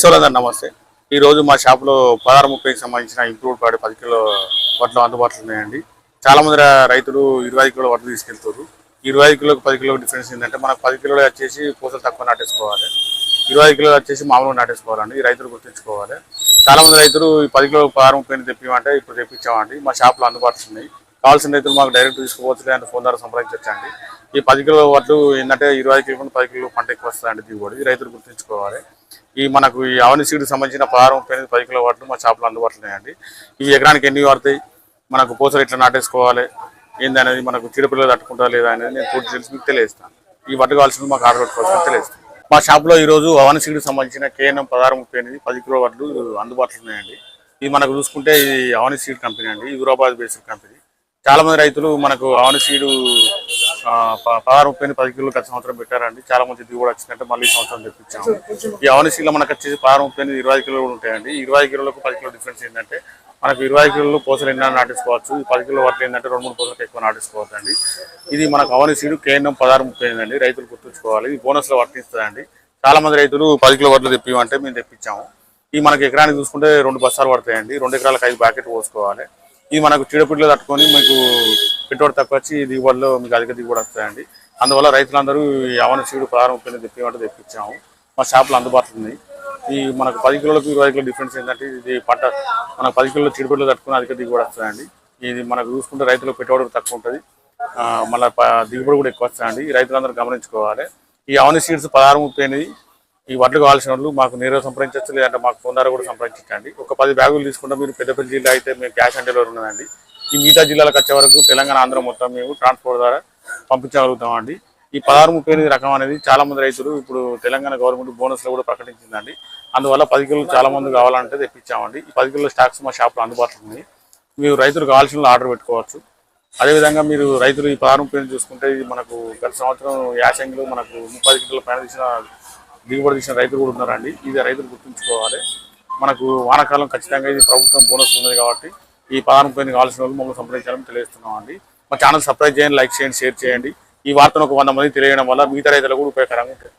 సోలందర్ నమస్తే. ఈరోజు మా షాప్లో 16-30కి సంబంధించిన ఇంప్రూవ్డ్ పాడి 10 కిలో వడ్లు అందుబాటులో ఉన్నాయండి. చాలామంది రైతులు 25 కిలో వడ్లు తీసుకెళ్తారు. 25 కిలోకి 10 కిలో డిఫరెన్స్ ఏంటంటే మనకు 10 కిలోలు వచ్చేసి పూసలు తక్కువ నాటేసుకోవాలి, 25 కిలోలు వచ్చేసి మామూలుగా నాటేసుకోవాలండి. రైతులు గుర్తుంచుకోవాలి. చాలామంది రైతులు ఈ 10 కిలో 16-30 తెప్పిమంటే ఇప్పుడు తెప్పించామండి. మా షాప్లో అందుబాటులో ఉన్నాయి. కావాల్సిన రైతులు మాకు డైరెక్ట్ తీసుకోవచ్చు, లేదంటే ఫోన్ ద్వారా సంప్రదించండి. ఈ 10 కిలో వడ్లు ఏంటంటే 25 కిలో 10 కిలో పంట ఎక్కువ వస్తుందండి దిగుబడి. రైతులు గుర్తుంచుకోవాలి. మనకు ఈ అవని సీడ్కి సంబంధించిన 16-30 10 కిలో వడ్లు మా షాప్లో అందుబాటులో ఉన్నాయండి. ఇవి ఎకరానికి ఎన్ని పడతాయి, మనకు పూసలు ఎట్లా నాటేసుకోవాలి ఏందనేది, మనకు చీడపిల్లలు తట్టుకుంటా లేదా అనేది నేను పూర్తి తెలిసి మీకు తెలియజేస్తాను. ఈ వడ్లు కావాల్సింది మాకు ఆర్డర్ పెట్టుకోవాల్సింది తెలియజేస్తాను. మా షాప్లో ఈరోజు అవని సీడ్కి సంబంధించిన KNM 16-38 10 కిలో వడ్లు అందుబాటులో ఉన్నాయండి. ఇది మనకు చూసుకుంటే ఇది అవని సీడ్ కంపెనీ అండి, హైదరాబాద్ బేస్డ్ కంపెనీ. చాలామంది రైతులు మనకు అవని సీడు 16-30 10 కిలోలు గత సంవత్సరం పెట్టారండి. చాలా మంది దిగుబడి వచ్చిందంటే మళ్ళీ సంవత్సరం తెప్పించాము. ఈ అవని సీడ్లో మనకు వచ్చేసి 16-30 20 కిలోలు కూడా ఉంటాయండి. 20 కిలోలకు 10 కిలో డిఫరెన్స్ ఏంటంటే మనకు 20 కిలోలు పూసలు ఎన్నో నాటేసుకోవచ్చు. 10 కిలో వడ్లు ఏంటంటే 2-3 పూసలకు ఎక్కువ నాటేసుకోవచ్చు అండి. ఇది మనకు అవని సీడు KNM 16-30 అండి. రైతులు గుర్తుంచుకోవాలి. ఇది బోనస్లో వర్తిస్తుందండి. చాలా మంది రైతులు 10 కిలో వడ్లు తెప్పిమంటే మేము తెప్పించాము. ఇది మనకి ఎకరానికి చూసుకుంటే 2 బస్తాలు పడతాయండి. 2 ఎకరాలకు 5 ప్యాకెట్ పోసుకోవాలి. ఇది మనకు చీడపిడ్లు తట్టుకొని మీకు పెట్టుబడి తక్కువ వచ్చి దిగుబడిలో మీకు అధిక దిగుబడి వస్తాయండి. అందువల్ల రైతులందరూ ఈ అవని సీడు 16-30 తెప్పిమంటే తెప్పించాము. మా షాప్లో అందుబాటులో ఉంది. ఈ మనకు 10 కిలోలకు 20 కిలో డిఫరెన్స్ ఏంటంటే ఇది పంట మనకు 10 కిలో చీడపిడ్లు తట్టుకొని అధిక దిగుబడి వస్తాయండి. ఇది మనకు చూసుకుంటే రైతులకు పెట్టుబడి తక్కువ ఉంటుంది, మళ్ళీ దిగుబడి కూడా ఎక్కువ వస్తాయండి. ఈ రైతులందరూ గమనించుకోవాలి. ఈ అవని సీడ్స్ 16-30 ఈ వడ్లు కావాల్సిన వాళ్ళు మాకు నేరుగా సంప్రదించవచ్చు, లేదంటే మాకు ఫోన్ ద్వారా కూడా సంప్రదించండి. ఒక 10 బ్యాగులు తీసుకుంటే మీరు పెద్దపల్లి జిల్లా అయితే మేము క్యాష్ ఆన్ డెలివరీ ఉన్నదండి. ఈ మిగతా జిల్లాలకు వచ్చే వరకు తెలంగాణ ఆంధ్ర మొత్తం మేము ట్రాన్స్పోర్ట్ ద్వారా పంపించగలుగుతామండి. ఈ 16-30 రకం అనేది చాలా మంది రైతులు ఇప్పుడు తెలంగాణ గవర్నమెంట్ బోనస్లో కూడా ప్రకటించిందండి. అందువల్ల 10 కిలోలు చాలా మంది కావాలంటే తెప్పించామండి. ఈ 10 కిలోల స్టాక్స్ మా షాప్లో అందుబాటులో ఉన్నాయి. మీరు రైతులు కావాల్సిన ఆర్డర్ పెట్టుకోవచ్చు. అదేవిధంగా మీరు రైతులు ఈ 16-30 చూసుకుంటే ఇది మనకు గత సంవత్సరం యాసంగిలో మనకు 30 కిలోల పైన తీసిన దిగుబడి తీసిన రైతులు కూడా ఉన్నారండి. ఇది రైతులు గుర్తుంచుకోవాలి. మనకు వానాకాలం ఖచ్చితంగా ఇది ప్రభుత్వం బోనస్ ఉన్నది కాబట్టి ఈ 16-30 కావాల్సిన వాళ్ళు మమ్మల్ని సంప్రదించాలని తెలియజేస్తున్నాం అండి. మా ఛానల్ సబ్స్క్రైబ్ చేయండి, లైక్ చేయండి, షేర్ చేయండి. ఈ వార్తను ఒక 100 మంది తెలియడం వల్ల మిగతా రైతులకు కూడా ఉపయోగకరంగా ఉంటుంది.